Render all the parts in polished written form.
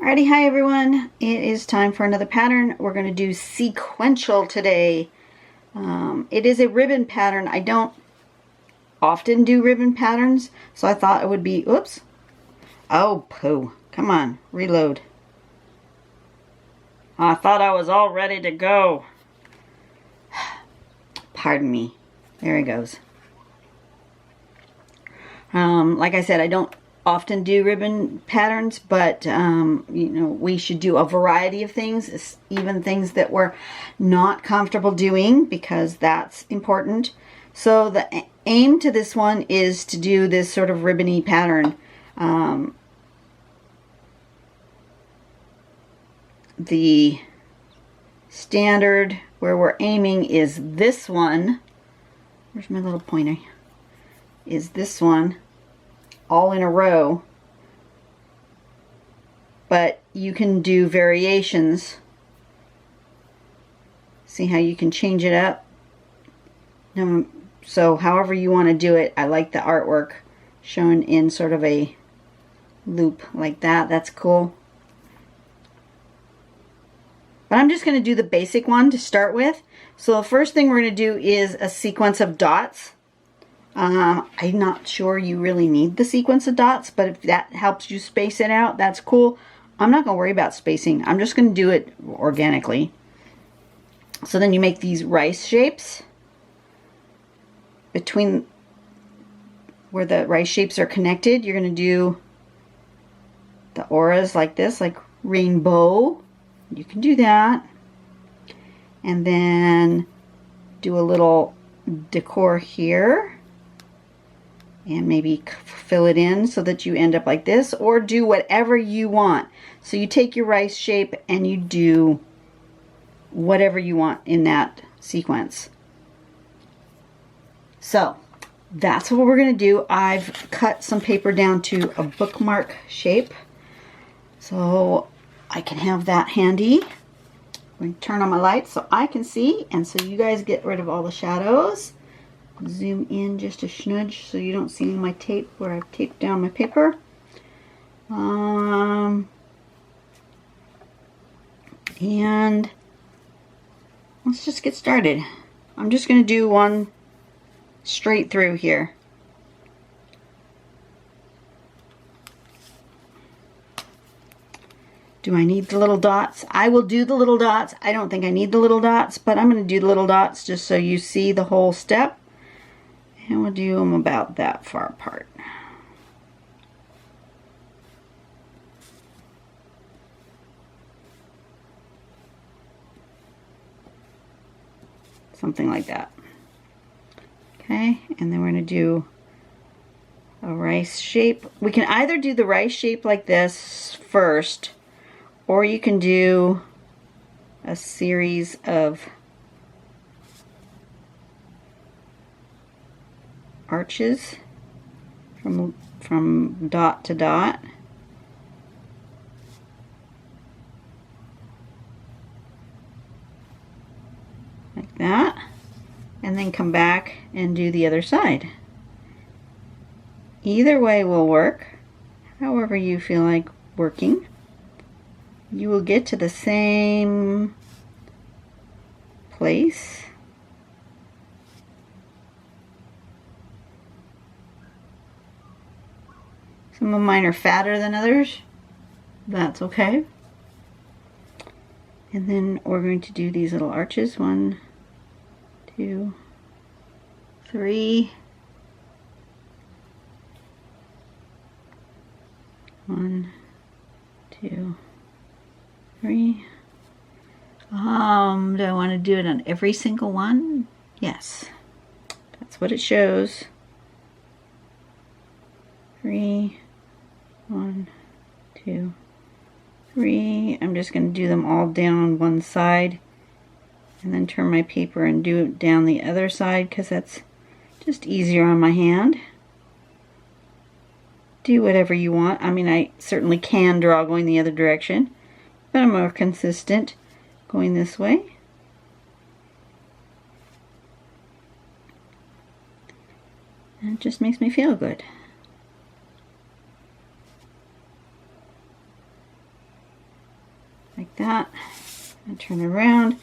Alrighty, hi everyone. It is time for another pattern. We're going to do sequential today. It is a ribbon pattern. I don't often do ribbon patterns, so I thought it would be, oops. Oh, poo. Come on, reload. I thought I was all ready to go. Pardon me. There it goes. Like I said, I don't often do ribbon patterns, but you know, we should do a variety of things, even things that we're not comfortable doing, because that's important. So the aim to this one is to do this sort of ribbony pattern. The standard where we're aiming is this one. Where's my little pointer? Is this one, all in a row, but you can do variations. See how you can change it up? So however you want to do it. I like the artwork shown in sort of a loop like that. That's cool. But I'm just going to do the basic one to start with. So the first thing we're going to do is a sequence of dots. I'm not sure you really need the sequence of dots, but if that helps you space it out, that's cool. I'm not going to worry about spacing. I'm just going to do it organically. So then you make these rice shapes between where the rice shapes are connected. You're going to do the auras like this, like rainbow. You can do that. And then do a little decor here. And maybe fill it in so that you end up like this, or do whatever you want. So you take your rice shape and you do whatever you want in that sequence. So that's what we're going to do. I've cut some paper down to a bookmark shape, so I can have that handy. I'm going to turn on my lights so I can see, and so you guys get rid of all the shadows. Zoom in just a smidge so you don't see my tape where I've taped down my paper. And let's just get started. I'm just going to do one straight through here. Do I need the little dots? I will do the little dots. I don't think I need the little dots, but I'm going to do the little dots just so you see the whole step. And we'll do them about that far apart. Something like that. Okay, and then we're going to do a rice shape. We can either do the rice shape like this first, or you can do a series of arches from dot to dot. Like that. And then come back and do the other side. Either way will work. However you feel like working. You will get to the same place. Some of mine are fatter than others. That's okay. And then we're going to do these little arches. 1, 2, 3. 1, 2, 3. Do I want to do it on every single one? Yes. That's what it shows. 3. 1, 2, 3. I'm just going to do them all down one side and then turn my paper and do it down the other side because that's just easier on my hand. Do whatever you want. I mean, I certainly can draw going the other direction, but I'm more consistent going this way. And it just makes me feel good. like that. And turn it around.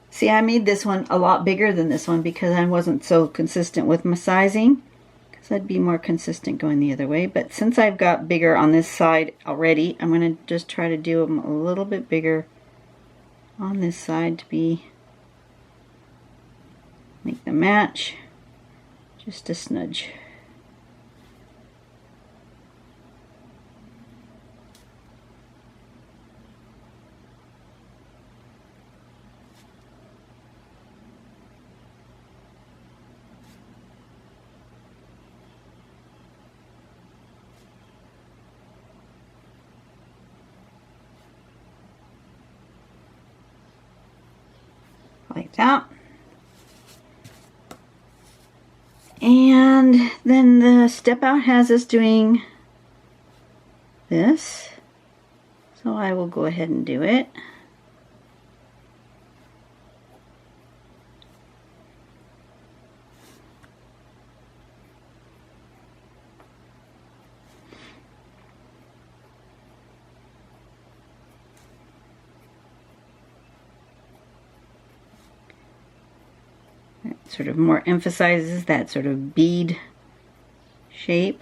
See, I made this one a lot bigger than this one because I wasn't so consistent with my sizing. Because I'd be more consistent going the other way. But since I've got bigger on this side already, I'm going to just try to do them a little bit bigger on this side to make them match just a smudge. Like that. And then the step out has us doing this. So I will go ahead and do it. Sort of more emphasizes that sort of bead shape.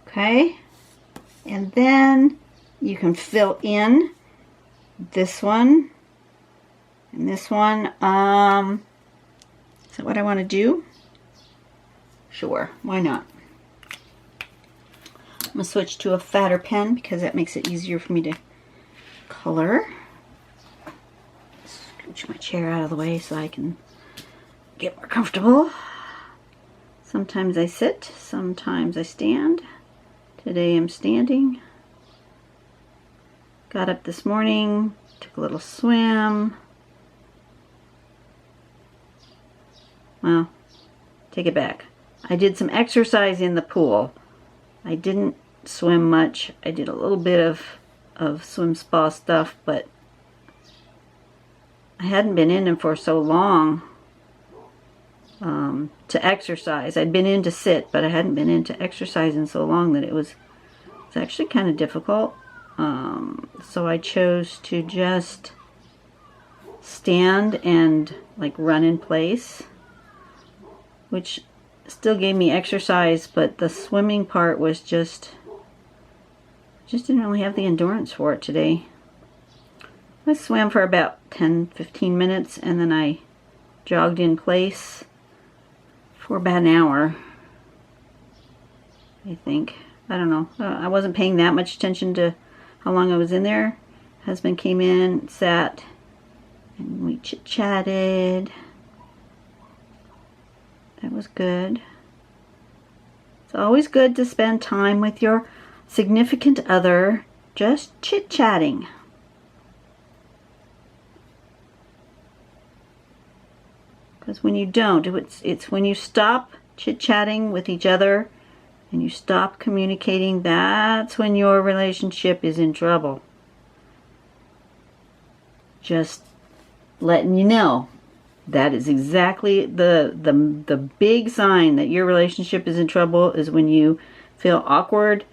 Okay, and then you can fill in this one and this one. Is that what I want to do? Sure, why not? I'm going to switch to a fatter pen because that makes it easier for me to color. Scooch my chair out of the way so I can get more comfortable. Sometimes I sit, sometimes I stand. Today I'm standing. Got up this morning, took a little swim. Well, take it back. I did some exercise in the pool. I didn't swim much. I did a little bit of swim spa stuff, but I hadn't been in them for so long to exercise. I'd been in to sit, but I hadn't been in to exercise in so long that it's actually kind of difficult. So I chose to just stand and like run in place, which still gave me exercise, but the swimming part was just didn't really have the endurance for it today. I swam for about 10-15 minutes and then I jogged in place for about an hour, I think. I don't know. I wasn't paying that much attention to how long I was in there. Husband came in, sat, and we chit-chatted. That was good. It's always good to spend time with your significant other, just chit-chatting. Because when you don't, it's when you stop chit-chatting with each other and you stop communicating, that's when your relationship is in trouble. Just letting you know. That is exactly the big sign that your relationship is in trouble, is when you feel awkward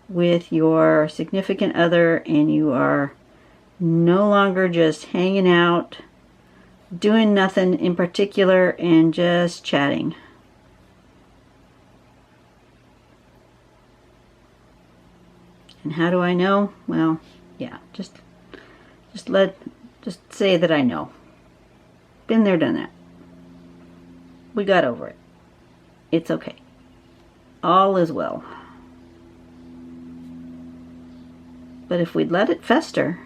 with your significant other and you are no longer just hanging out, doing nothing in particular, and just chatting. And how do I know? Well, yeah, just say that I know. Been there, done that. We got over it. It's okay. All is well. But if we'd let it fester,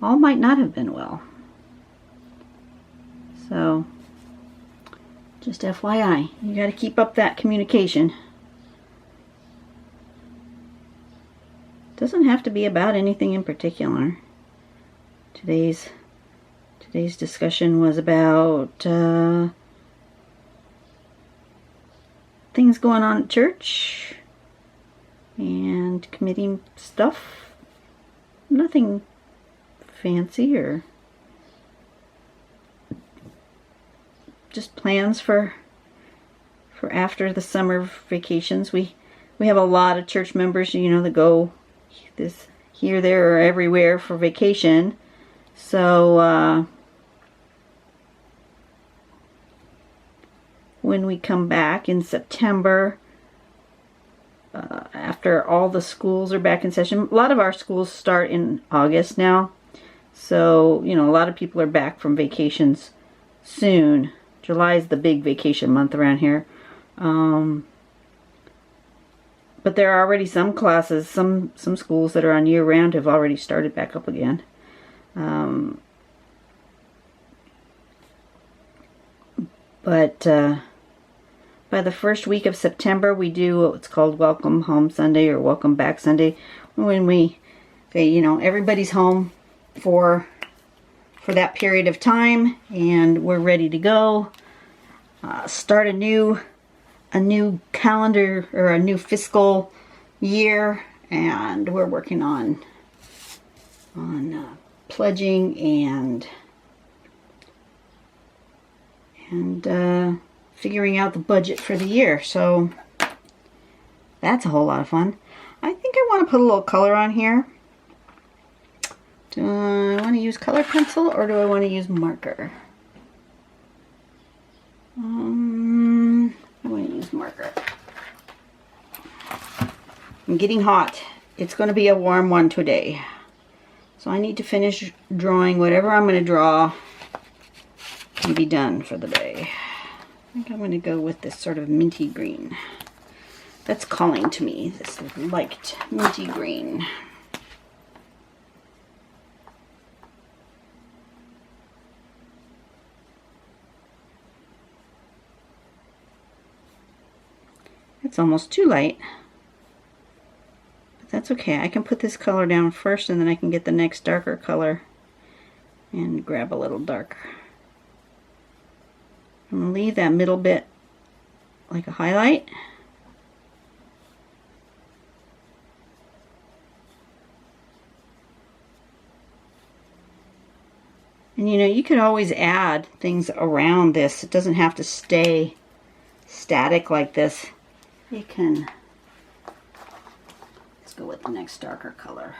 all might not have been well. So, just FYI, you got to keep up that communication. Doesn't have to be about anything in particular. Today's discussion was about things going on at church, and committee stuff. Nothing fancy, or just plans for after the summer vacations. We have a lot of church members, you know, that go here, there, or everywhere for vacation. So when we come back in September, after all the schools are back in session, a lot of our schools start in August now. So, you know, a lot of people are back from vacations soon. July is the big vacation month around here. But there are already some classes, some schools that are on year-round have already started back up again. But by the first week of September, we do what's called Welcome Home Sunday or Welcome Back Sunday, when you know, everybody's home for that period of time, and we're ready to go. Start a new calendar, or a new fiscal year, and we're working on pledging and figuring out the budget for the year. So that's a whole lot of fun. I think I want to put a little color on here. Do I want to use color pencil, or do I want to use marker? I want to use marker. I'm getting hot. It's going to be a warm one today. So I need to finish drawing whatever I'm going to draw and be done for the day. I think I'm going to go with this sort of minty green. That's calling to me, this light minty green. It's almost too light, but that's okay. I can put this color down first, and then I can get the next darker color and grab a little darker. I'm going to leave that middle bit like a highlight. And you know, you could always add things around this. It doesn't have to stay static like this. You can, let's go with the next darker color.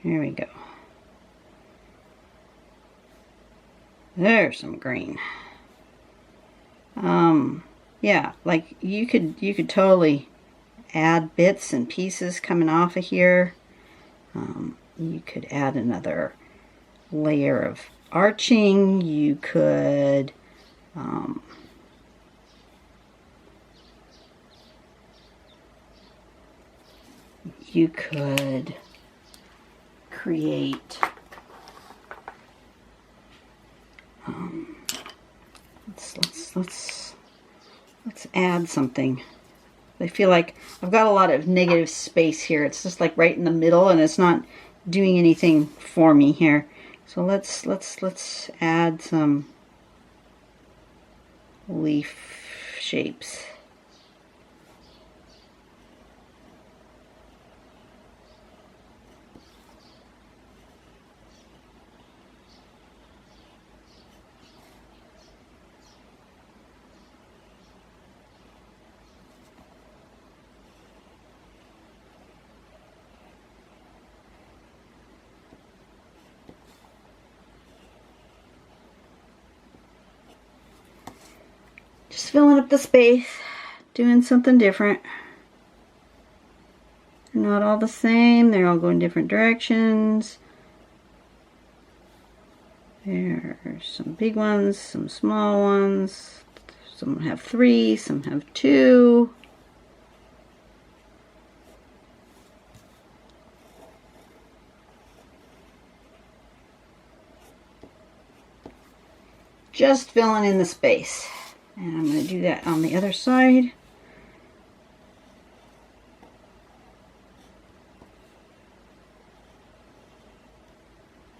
Here we go. There's some green. Yeah, like you could totally add bits and pieces coming off of here. You could add another layer of arching. You could create let's add something. I feel like I've got a lot of negative space here. It's just like right in the middle, and it's not doing anything for me here. So let's add some leaf shapes. Just filling up the space, doing something different. They're not all the same, they're all going different directions. There's some big ones, some small ones. Some have 3, some have 2. Just filling in the space. And I'm going to do that on the other side.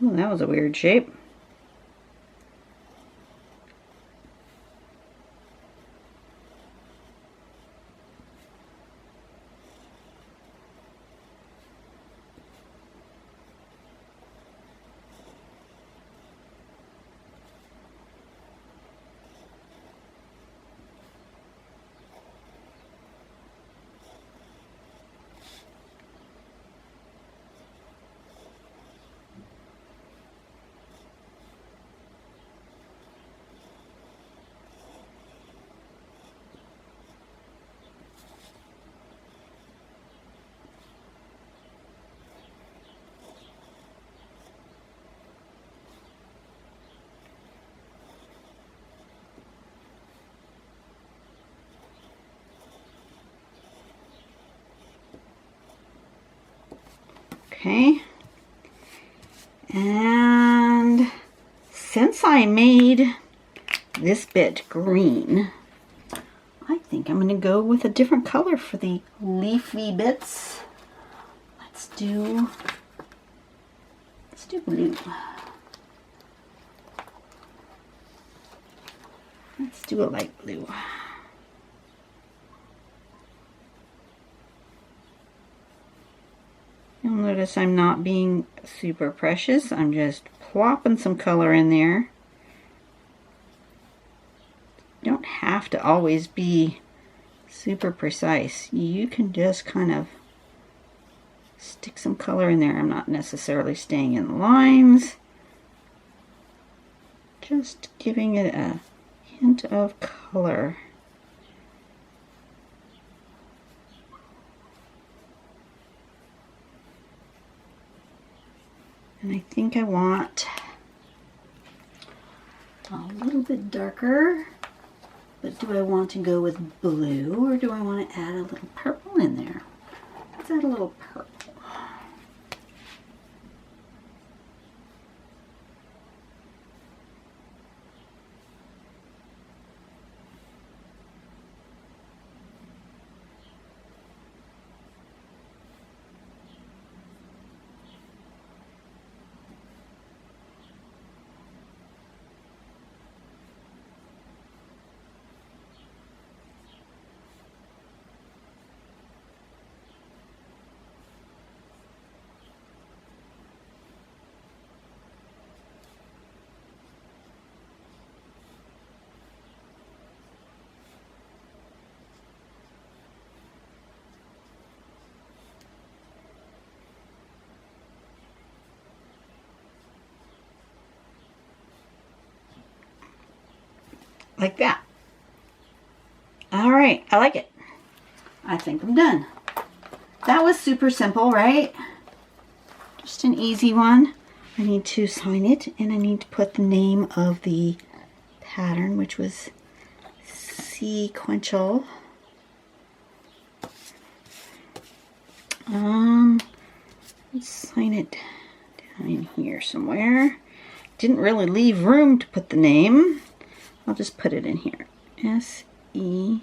Oh, that was a weird shape. Okay. And since I made this bit green, I think I'm going to go with a different color for the leafy bits. Let's do blue. Let's do a light blue. You'll notice I'm not being super precious. I'm just plopping some color in there. You don't have to always be super precise. You can just kind of stick some color in there. I'm not necessarily staying in lines. Just giving it a hint of color. And I think I want a little bit darker, but do I want to go with blue or do I want to add a little purple in there? Let's add a little purple. Like that. All right, I like it. I think I'm done. That was super simple, right? Just an easy one. I need to sign it and I need to put the name of the pattern, which was Se-Quential. Let's sign it down in here somewhere. Didn't really leave room to put the name. I'll just put it in here. S-E-Quential.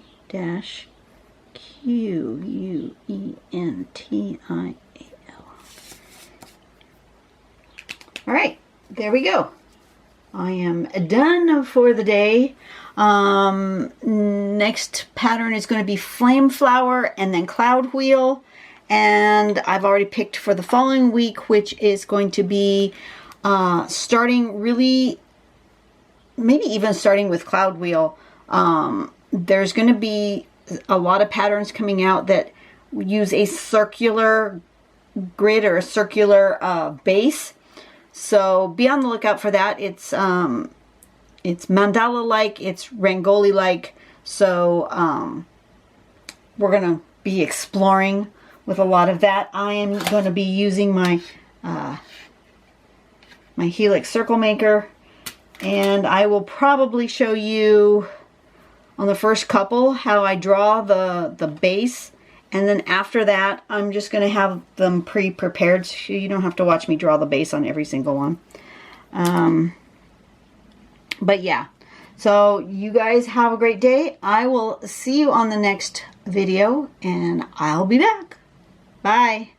All right, there we go. I am done for the day. Next pattern is going to be Flame Flower and then Cloud Wheel. And I've already picked for the following week, which is going to be starting really, maybe even starting with Cloud Wheel. There's going to be a lot of patterns coming out that use a circular grid or a circular base. So be on the lookout for that. It's mandala-like, it's Rangoli-like. So we're going to be exploring with a lot of that. I am going to be using my my Helix Circle Maker, and I will probably show you on the first couple how I draw the base, and then after that I'm just going to have them pre-prepared so you don't have to watch me draw the base on every single one. But yeah, so you guys have a great day. I will see you on the next video and I'll be back. Bye.